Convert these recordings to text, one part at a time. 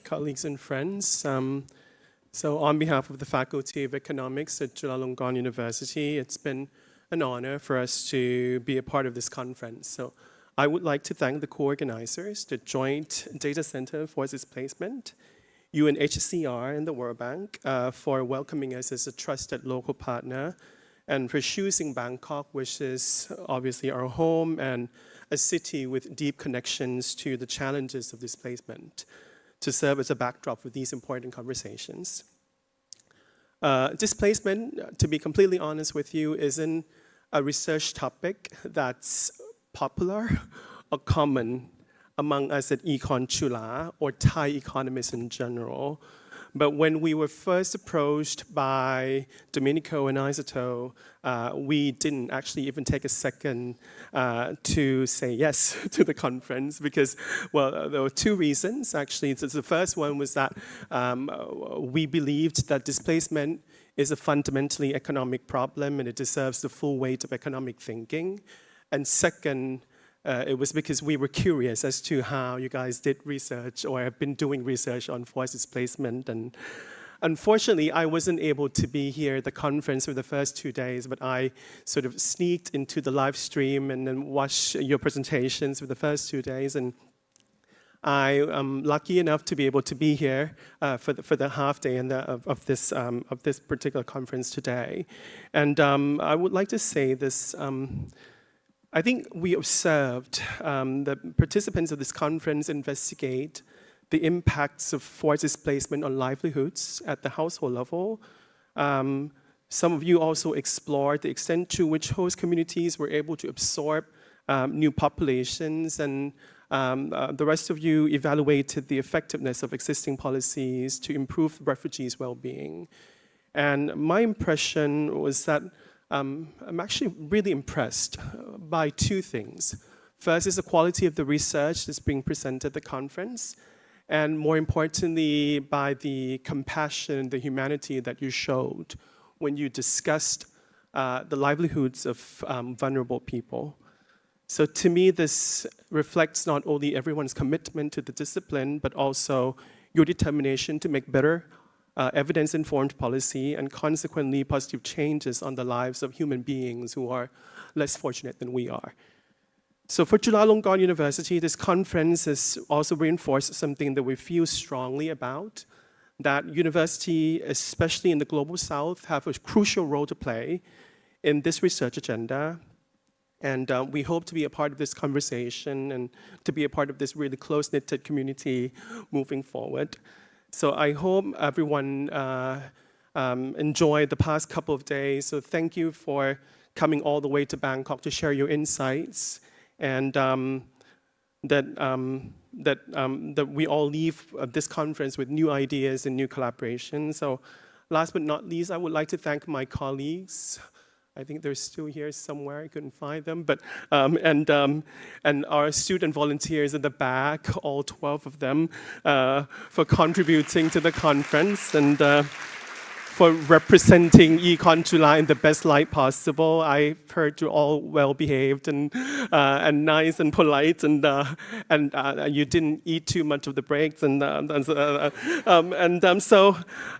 Colleagues and friends. So on behalf of the Faculty of Economics at Chulalongkorn University, it's been an honor for us to be a part of this conference. So I would like to thank the co-organizers, the Joint Data Center for Displacement, UNHCR and the World Bank for welcoming us as a trusted local partner and for choosing Bangkok, which is obviously our home and a city with deep connections to the challenges of displacement, to serve as a backdrop for these important conversations. Displacement, to be completely honest with you, isn't a research topic that's popular or common among us at Econ Chula or Thai economists in general. But when we were first approached by Dicko and Aissatou, we didn't actually even take a second to say yes to the conference because, well, there were two reasons, actually. So the first one was that we believed that displacement is a fundamentally economic problem and it deserves the full weight of economic thinking. And second, it was because we were curious as to how you guys did research or have been doing research on forced displacement. And unfortunately, I wasn't able to be here at the conference for the first 2 days, but I sort of sneaked into the live stream and then watched your presentations for the first 2 days. And I am lucky enough to be able to be here for the half day of this particular conference today. And I would like to say this. I think we observed the participants of this conference investigate the impacts of forced displacement on livelihoods at the household level. Some of you also explored the extent to which host communities were able to absorb new populations, and the rest of you evaluated the effectiveness of existing policies to improve refugees' well-being. And my impression was that I'm actually really impressed by two things. First is the quality of the research that's being presented at the conference, and more importantly, by the compassion, the humanity that you showed when you discussed the livelihoods of vulnerable people. So to me, this reflects not only everyone's commitment to the discipline, but also your determination to make better evidence-informed policy and consequently positive changes on the lives of human beings who are less fortunate than we are. So for Chulalongkorn University, this conference has also reinforced something that we feel strongly about, that university, especially in the Global South, have a crucial role to play in this research agenda. And we hope to be a part of this conversation and to be a part of this really close-knit community moving forward. So I hope everyone enjoyed the past couple of days. So thank you for coming all the way to Bangkok to share your insights, and that we all leave this conference with new ideas and new collaborations. So last but not least, I would like to thank my colleagues. I think they're still here somewhere. I couldn't find them, but and our student volunteers in the back, all 12 of them, for contributing to the conference and for representing Econ Chula in the best light possible. I've heard you're all well behaved and nice and polite, and you didn't eat too much of the breaks, so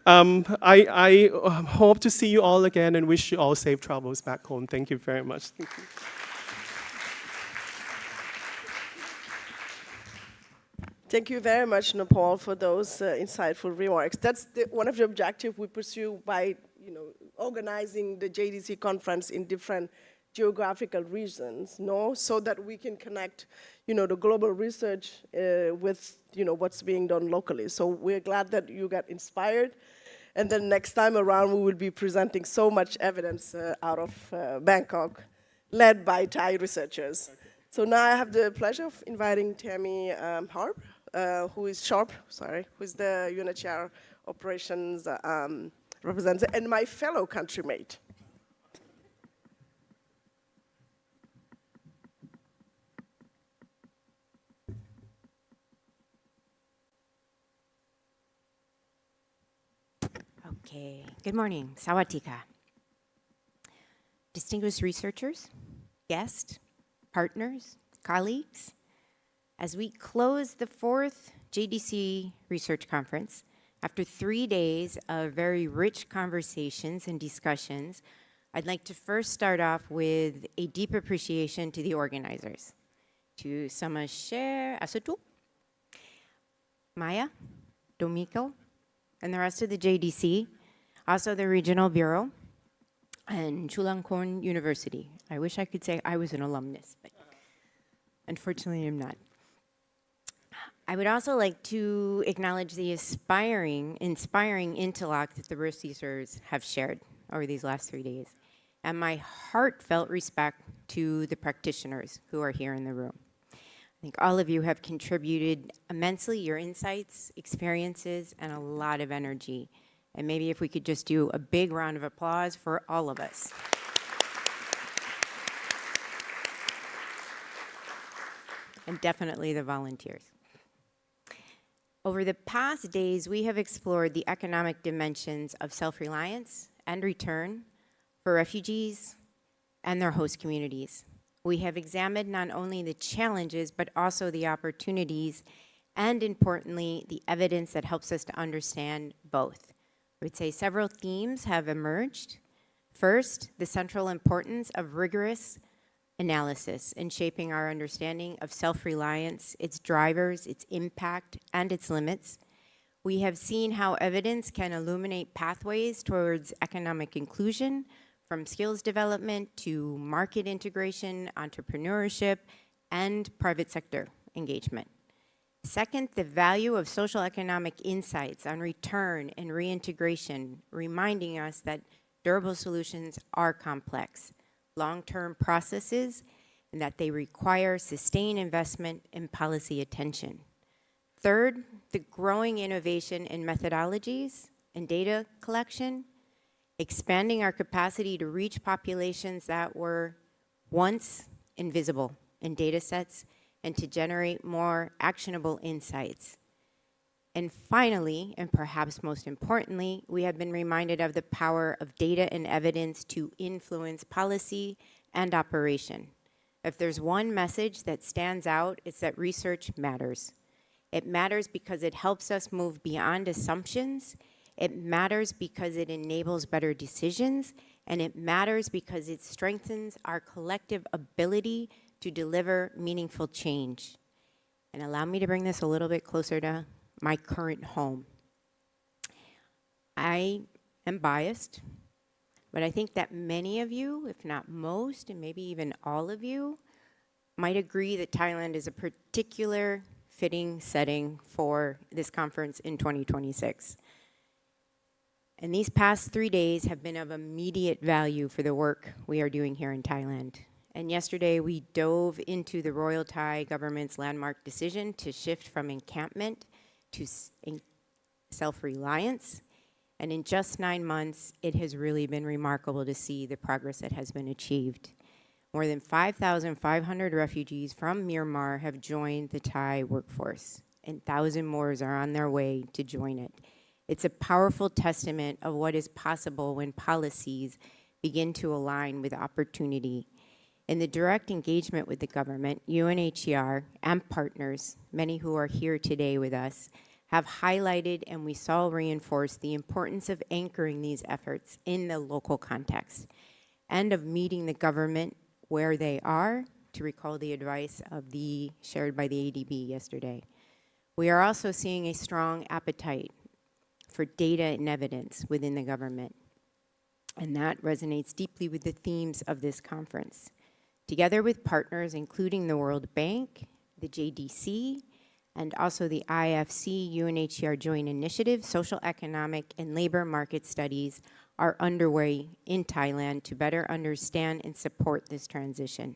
I hope to see you all again and wish you all safe travels back home. Thank you very much. Thank you. Thank you very much, Nopphol, for those insightful remarks. That's one of the objectives we pursue by, organizing the JDC conference in different geographical regions, so that we can connect, the global research with, what's being done locally. So we're glad that you got inspired, and then next time around we will be presenting so much evidence out of Bangkok, led by Thai researchers. Okay. So now I have the pleasure of inviting Tammi who is the UNHCR operations representative and my fellow countrymate. Okay, good morning, Sawadika. Distinguished researchers, guests, partners, colleagues, As we close the 4th JDC Research Conference, after 3 days of very rich conversations and discussions, I'd like to first start off with a deep appreciation to the organizers, to Sama Cher, Aissatou, Maya, Dicko, and the rest of the JDC, also the Regional Bureau, and Chulalongkorn University. I wish I could say I was an alumnus, but unfortunately I'm not. I would also like to acknowledge the inspiring intellect that the researchers have shared over these last 3 days, and my heartfelt respect to the practitioners who are here in the room. I think all of you have contributed immensely, your insights, experiences, and a lot of energy. And maybe if we could just do a big round of applause for all of us. And definitely the volunteers. Over the past days, we have explored the economic dimensions of self-reliance and return for refugees and their host communities. We have examined not only the challenges, but also the opportunities, and importantly, the evidence that helps us to understand both. I would say several themes have emerged. First, the central importance of rigorous analysis in shaping our understanding of self-reliance, its drivers, its impact, and its limits. We have seen how evidence can illuminate pathways towards economic inclusion, from skills development to market integration, entrepreneurship, and private sector engagement. Second, the value of social economic insights on return and reintegration, reminding us that durable solutions are complex, long-term processes, and that they require sustained investment and policy attention. Third, the growing innovation in methodologies and data collection, expanding our capacity to reach populations that were once invisible in data sets and to generate more actionable insights. And finally, and perhaps most importantly, we have been reminded of the power of data and evidence to influence policy and operation. If there's one message that stands out, it's that research matters. It matters because it helps us move beyond assumptions. It matters because it enables better decisions. And it matters because it strengthens our collective ability to deliver meaningful change. And allow me to bring this a little bit closer to my current home. I am biased, but I think that many of you, if not most, and maybe even all of you, might agree that Thailand is a particular fitting setting for this conference in 2026. And these past 3 days have been of immediate value for the work we are doing here in Thailand. And yesterday we dove into the Royal Thai government's landmark decision to shift from encampment to self-reliance. And in just 9 months, it has really been remarkable to see the progress that has been achieved. More than 5,500 refugees from Myanmar have joined the Thai workforce, and 1,000 more are on their way to join it. It's a powerful testament of what is possible when policies begin to align with opportunity. In the direct engagement with the government, UNHCR and partners, many who are here today with us, have highlighted and we saw reinforced the importance of anchoring these efforts in the local context and of meeting the government where they are, to recall the advice of shared by the ADB yesterday. We are also seeing a strong appetite for data and evidence within the government, and that resonates deeply with the themes of this conference. Together with partners including the World Bank, the JDC, and also the IFC UNHCR Joint Initiative, social, economic, and labor market studies are underway in Thailand to better understand and support this transition.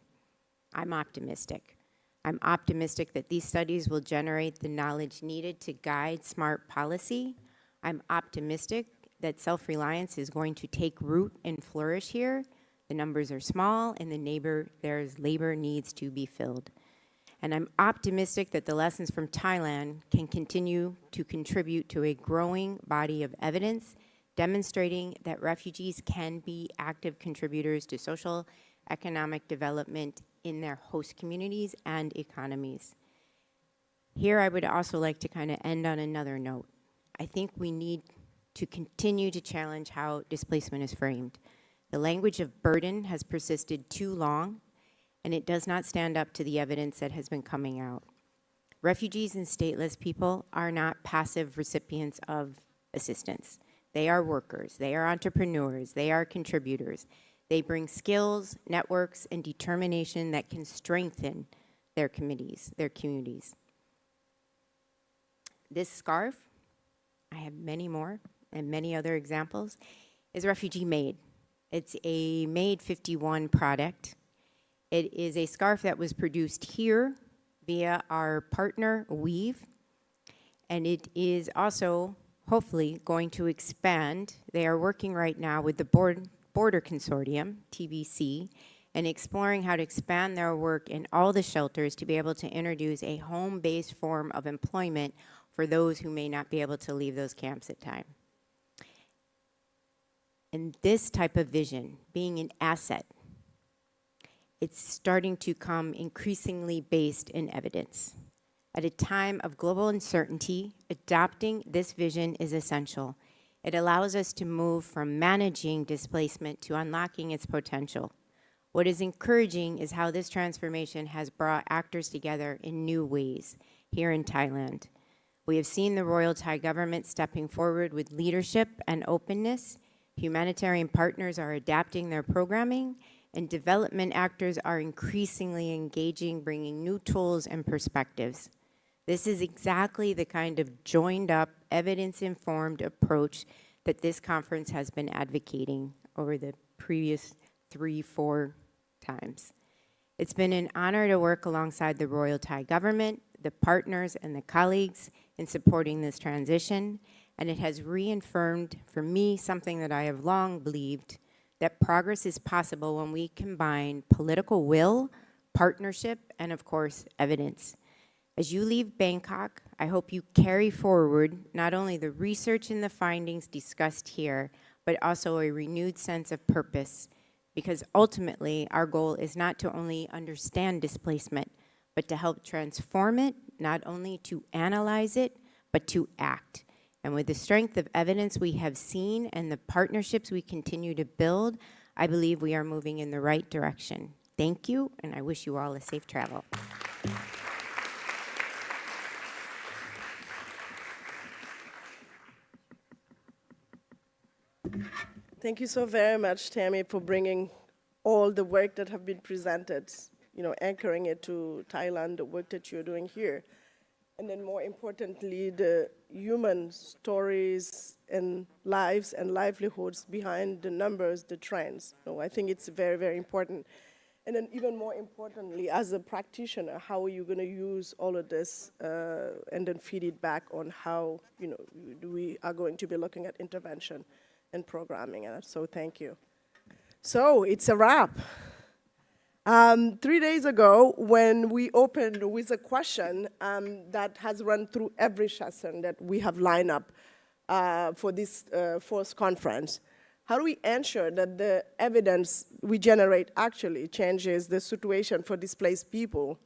I'm optimistic. I'm optimistic that these studies will generate the knowledge needed to guide smart policy. I'm optimistic that self-reliance is going to take root and flourish here. The numbers are small, and there's labor needs to be filled. And I'm optimistic that the lessons from Thailand can continue to contribute to a growing body of evidence demonstrating that refugees can be active contributors to social economic development in their host communities and economies. Here, I would also like to kind of end on another note. I think we need to continue to challenge how displacement is framed. The language of burden has persisted too long, and it does not stand up to the evidence that has been coming out. Refugees and stateless people are not passive recipients of assistance. They are workers, they are entrepreneurs, they are contributors. They bring skills, networks, and determination that can strengthen their communities. This scarf, I have many more and many other examples, is refugee made. It's a Made 51 product. It is a scarf that was produced here via our partner, Weave, and it is also hopefully going to expand. They are working right now with the Border Consortium, TBC, and exploring how to expand their work in all the shelters to be able to introduce a home-based form of employment for those who may not be able to leave those camps at time. And this type of vision, being an asset, it's starting to come increasingly based in evidence. At a time of global uncertainty, adopting this vision is essential. It allows us to move from managing displacement to unlocking its potential. What is encouraging is how this transformation has brought actors together in new ways here in Thailand. We have seen the Royal Thai government stepping forward with leadership and openness. Humanitarian partners are adapting their programming, and development actors are increasingly engaging, bringing new tools and perspectives. This is exactly the kind of joined-up, evidence-informed approach that this conference has been advocating over the previous 3-4 times. It's been an honor to work alongside the Royal Thai government, the partners, and the colleagues in supporting this transition, and it has reaffirmed for me something that I have long believed, that progress is possible when we combine political will, partnership, and of course, evidence. As you leave Bangkok, I hope you carry forward not only the research and the findings discussed here, but also a renewed sense of purpose, because ultimately our goal is not to only understand displacement, but to help transform it, not only to analyze it, but to act. And with the strength of evidence we have seen and the partnerships we continue to build, I believe we are moving in the right direction. Thank you, and I wish you all a safe travel. Thank you so very much, Tammi, for bringing all the work that have been presented, anchoring it to Thailand, the work that you're doing here. And then more importantly, the human stories and lives and livelihoods behind the numbers, the trends. I think it's very, very important. And then even more importantly, as a practitioner, how are you going to use all of this and then feed it back on how we are going to be looking at intervention and programming. So thank you. So it's a wrap. 3 days ago, when we opened with a question that has run through every session that we have lined up for this fourth conference, how do we ensure that the evidence we generate actually changes the situation for displaced people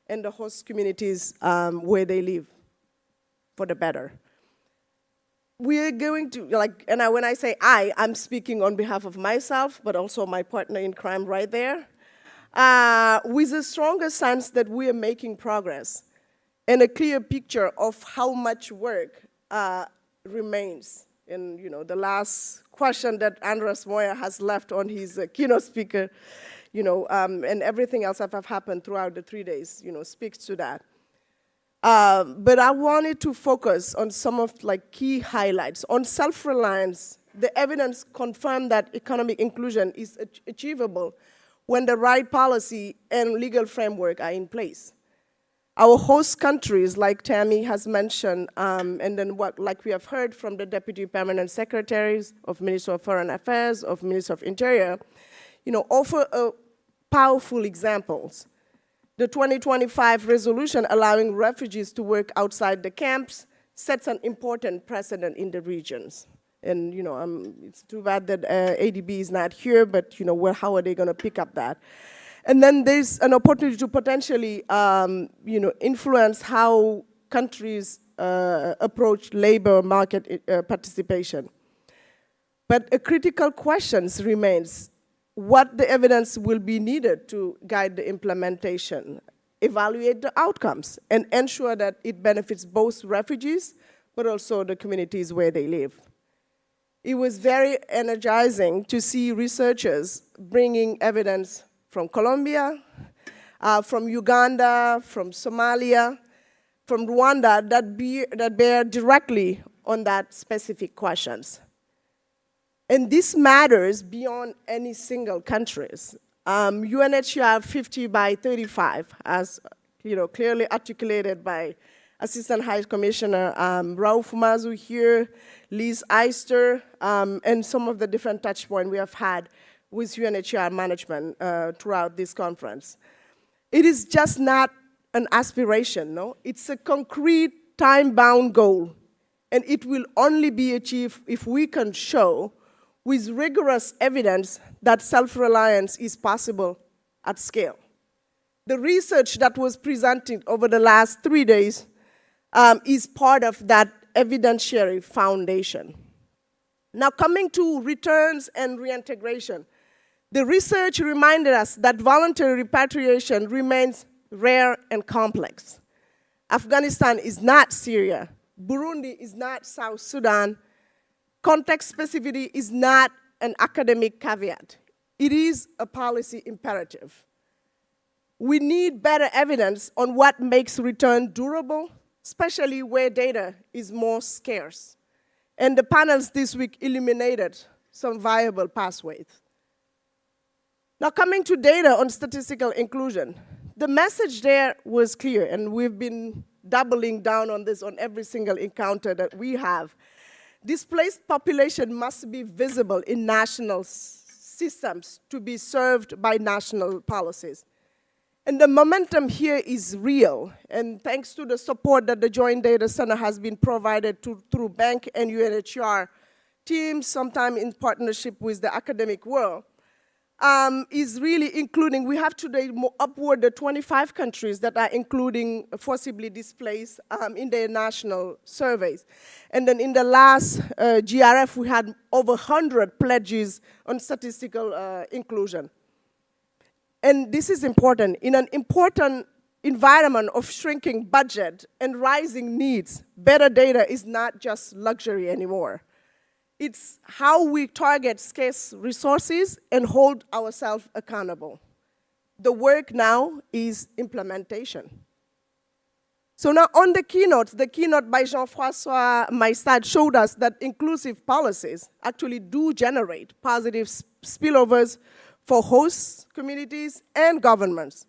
and the host communities where they live for the better? We are going to, and when I say I'm speaking on behalf of myself, but also my partner in crime right there, with a stronger sense that we are making progress and a clear picture of how much work remains. And the last question that Andres Moya has left on his keynote speaker, and everything else that have happened throughout the 3 days, speaks to that. But I wanted to focus on some of key highlights. On self-reliance, the evidence confirmed that economic inclusion is achievable when the right policy and legal framework are in place. Our host countries, like Tammi has mentioned, and then like we have heard from the Deputy Permanent Secretaries of Ministry of Foreign Affairs, of Ministry of Interior, offer powerful examples. The 2025 resolution allowing refugees to work outside the camps sets an important precedent in the regions. And it's too bad that ADB is not here, but how are they going to pick up that? And then there's an opportunity to potentially influence how countries approach labor market participation. But a critical question remains what the evidence will be needed to guide the implementation, evaluate the outcomes, and ensure that it benefits both refugees, but also the communities where they live. It was very energizing to see researchers bringing evidence from Colombia, from Uganda, from Somalia, from Rwanda that bear directly on that specific questions. And this matters beyond any single countries. UNHCR 50 by 35, as clearly articulated by Assistant High Commissioner Raouf Mazu here, Liz Eister, and some of the different touch points we have had with UNHCR management throughout this conference. It is just not an aspiration, no? It's a concrete time-bound goal, and it will only be achieved if we can show with rigorous evidence that self-reliance is possible at scale. The research that was presented over the last 3 days is part of that evidentiary foundation. Now coming to returns and reintegration, the research reminded us that voluntary repatriation remains rare and complex. Afghanistan is not Syria. Burundi is not South Sudan. Context specificity is not an academic caveat. It is a policy imperative. We need better evidence on what makes return durable, especially where data is more scarce. And the panels this week illuminated some viable pathways. Now coming to data on statistical inclusion, the message there was clear, and we've been doubling down on this on every single encounter that we have. Displaced population must be visible in national systems to be served by national policies. And the momentum here is real, and thanks to the support that the Joint Data Center has been provided through bank and UNHCR teams, sometime in partnership with the academic world, is really including, we have today upward of 25 countries that are including forcibly displaced in their national surveys. And then in the last GRF, we had over 100 pledges on statistical inclusion. And this is important. In an important environment of shrinking budget and rising needs, better data is not just luxury anymore. It's how we target scarce resources and hold ourselves accountable. The work now is implementation. So now on the keynote by Jean-François Maisha showed us that inclusive policies actually do generate positive spillovers for host communities and governments,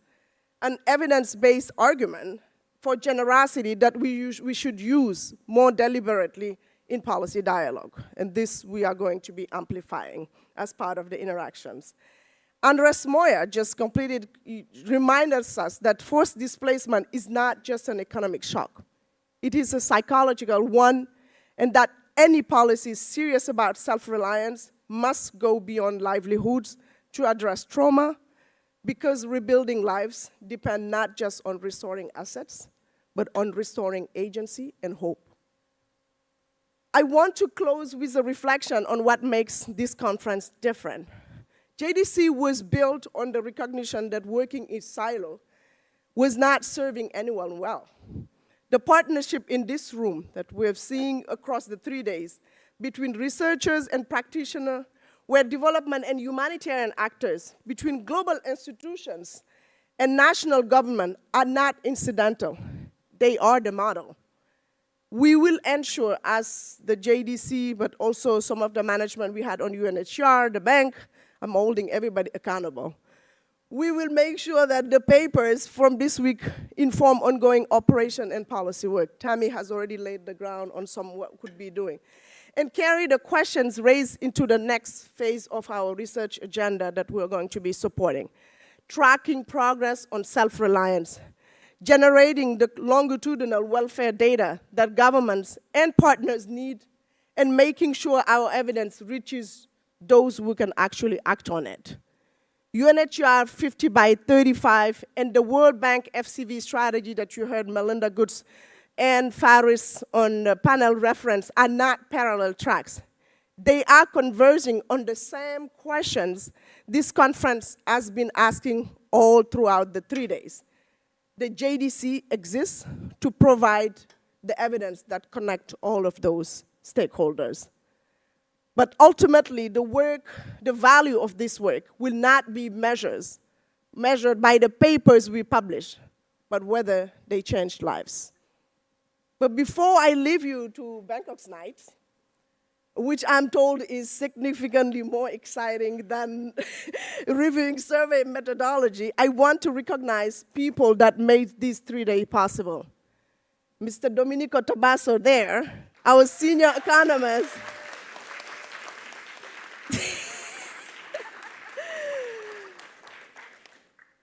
an evidence-based argument for generosity that we should use more deliberately in policy dialogue. And this we are going to be amplifying as part of the interactions. Andres Moya just completed, reminds us that forced displacement is not just an economic shock. It is a psychological one, and that any policy serious about self-reliance must go beyond livelihoods to address trauma, because rebuilding lives depend not just on restoring assets, but on restoring agency and hope. I want to close with a reflection on what makes this conference different. JDC was built on the recognition that working in silo was not serving anyone well. The partnership in this room that we're seeing across the 3 days between researchers and practitioners, where development and humanitarian actors, between global institutions and national government are not incidental. They are the model. We will ensure, as the JDC, but also some of the management we had on UNHCR, the bank, I'm holding everybody accountable. We will make sure that the papers from this week inform ongoing operation and policy work. Tammi has already laid the ground on some what could be doing. And carry the questions raised into the next phase of our research agenda that we're going to be supporting. Tracking progress on self-reliance, generating the longitudinal welfare data that governments and partners need, and making sure our evidence reaches those who can actually act on it. UNHCR 50 by 35 and the World Bank FCV strategy that you heard Melinda Goods and Faris on the panel reference are not parallel tracks. They are converging on the same questions this conference has been asking all throughout the 3 days. The JDC exists to provide the evidence that connect all of those stakeholders. But ultimately, the work, the value of this work will not be measured by the papers we publish, but whether they changed lives. But before I leave you to Bangkok's night, which I'm told is significantly more exciting than reviewing survey methodology, I want to recognize people that made this 3-day possible. Mr. Domenico Tabasso there, our senior economist.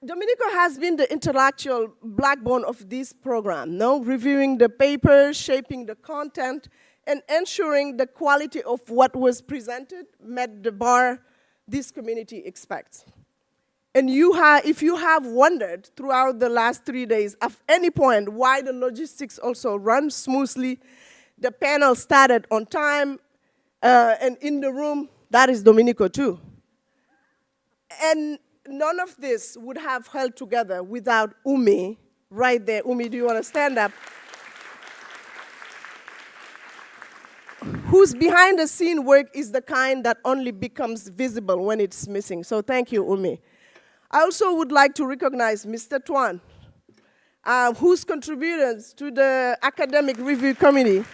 Domenico has been the intellectual backbone of this program, reviewing the papers, shaping the content, and ensuring the quality of what was presented met the bar this community expects. And if you have wondered throughout the last 3 days at any point why the logistics also run smoothly, the panel started on time, and in the room, that is Domenico too. And none of this would have held together without Umi right there. Umi, do you want to stand up? Whose behind-the-scene work is the kind that only becomes visible when it's missing. So thank you, Umi. I also would like to recognize Mr. Tuan, whose contributions to the academic review committee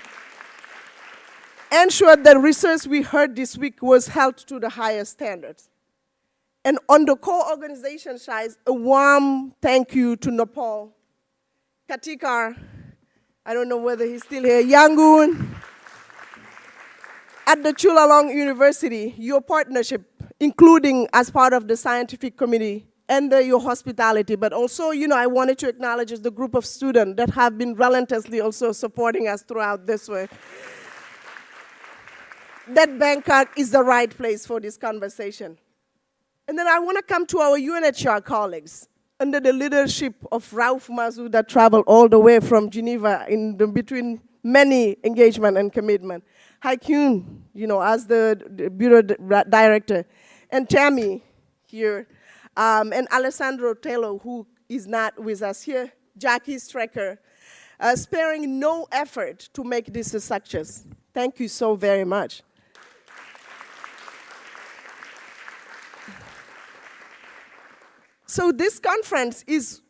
ensured that research we heard this week was held to the highest standards. And on the co-organization side, a warm thank you to Nopphol, Katikar, I don't know whether he's still here, Yangon. At the Chulalongkorn University, your partnership, including as part of the scientific committee and your hospitality, but also, I wanted to acknowledge the group of students that have been relentlessly also supporting us throughout this way. That Bangkok is the right place for this conversation. And then I want to come to our UNHCR colleagues under the leadership of Rauf Mazu that traveled all the way from Geneva in between many engagement and commitment. Hai-Kyun, as the bureau director, and Tammi here, and Alessandro Tello, who is not with us here, Jackie Strecker, sparing no effort to make this a success. Thank you so very much. So this conference is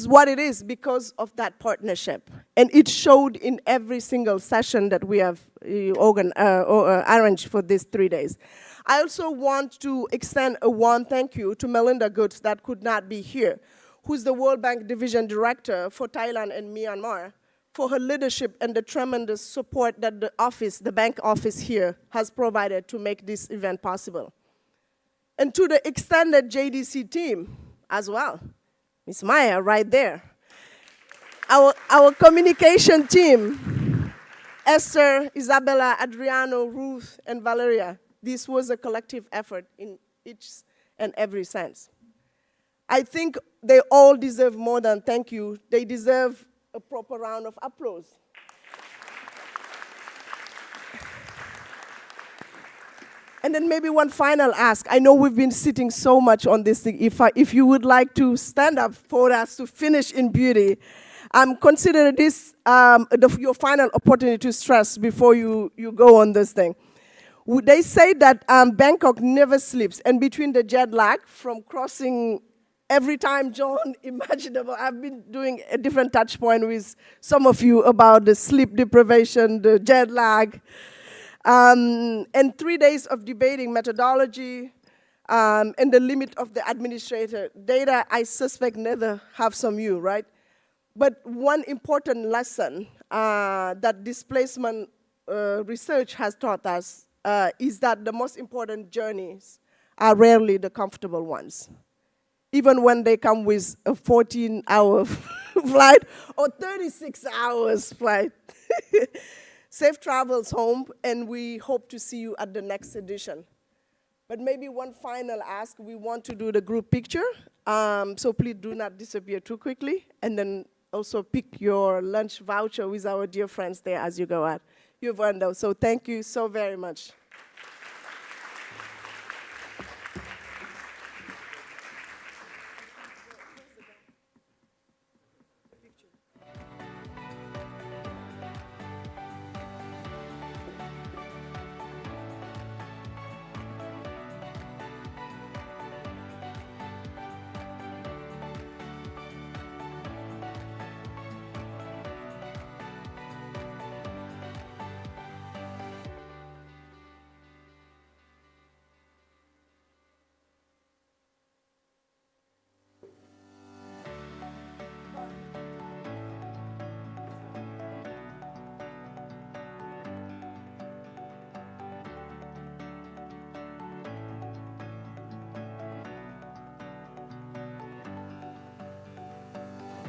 what it is because of that partnership. And it showed in every single session that we have arranged for these 3 days. I also want to extend a warm thank you to Melinda Goods that could not be here, who's the World Bank Division Director for Thailand and Myanmar, for her leadership and the tremendous support that the bank office here has provided to make this event possible. And to the extended JDC team as well. Miss Maya right there. Our communication team, Esther, Isabella, Adriano, Ruth, and Valeria. This was a collective effort in each and every sense. I think they all deserve more than thank you. They deserve a proper round of applause. And then maybe one final ask. I know we've been sitting so much on this thing. If you would like to stand up for us to finish in beauty, consider this your final opportunity to stress before you go on this thing. They say that Bangkok never sleeps, and between the jet lag from crossing every time John imaginable, I've been doing a different touch point with some of you about the sleep deprivation, the jet lag, and 3 days of debating methodology and the limit of the administrator. Data, I suspect, never have some you, right? But one important lesson that displacement research has taught us is that the most important journeys are rarely the comfortable ones, even when they come with a 14-hour flight or 36 hours flight. Safe travels home, and we hope to see you at the next edition. But maybe one final ask, we want to do the group picture, so please do not disappear too quickly, and then also pick your lunch voucher with our dear friends there as you go out. You've earned those, so thank you so very much.